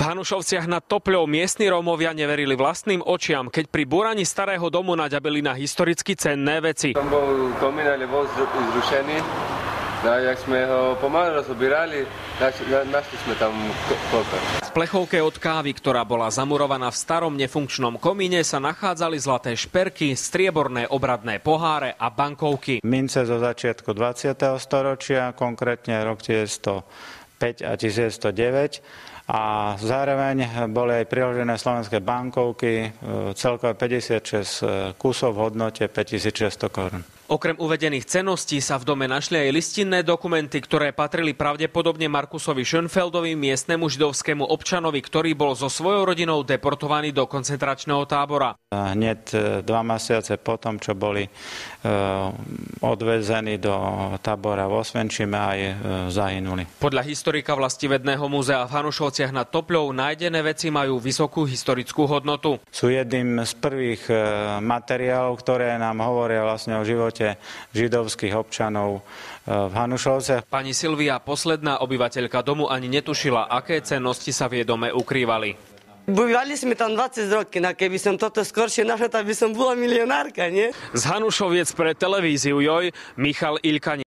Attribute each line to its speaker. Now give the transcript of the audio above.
Speaker 1: Hanušovciach nad Topľou miestni Rómovia neverili vlastným očiam, keď pri búraní starého domu naďabili na historicky cenné veci.
Speaker 2: Tam bol komín, ale bol zrušený. No a jak sme ho pomaly rozobírali, našli sme tam koľko.
Speaker 1: V plechovke od kávy, ktorá bola zamurovaná v starom nefunkčnom komíne, sa nachádzali zlaté šperky, strieborné obradné poháre a bankovky.
Speaker 3: Mince zo začiatku 20. storočia, konkrétne rok 1905 a 1909. A zároveň boli aj priložené slovenské bankovky, celkové 56 kusov v hodnote 5600 korún.
Speaker 1: Okrem uvedených cenností sa v dome našli aj listinné dokumenty, ktoré patrili pravdepodobne Markusovi Schönfeldovi, miestnemu židovskému občanovi, ktorý bol so svojou rodinou deportovaný do koncentračného tábora.
Speaker 3: Hneď 2 mesiace potom, čo boli odvezení do tábora v Osvenčime, aj zahynuli.
Speaker 1: Podľa historika Vlastivedného múzea v Hanušovciach nad Topľou nájdené veci majú vysokú historickú hodnotu.
Speaker 3: Sú jedným z prvých materiálov, ktoré nám hovoria vlastne o živote židovských občanov v Hanušovciach.
Speaker 1: Pani Silvia, posledná obyvateľka domu, ani netušila, aké cennosti sa v jej dome ukrývali.
Speaker 4: Bývali sme tam 20 rokov, a keby som toto skoršie našla, tak by som bola milionárka, nie?
Speaker 1: Z Hanušoviec pre televíziu Joj, Michal Ilka.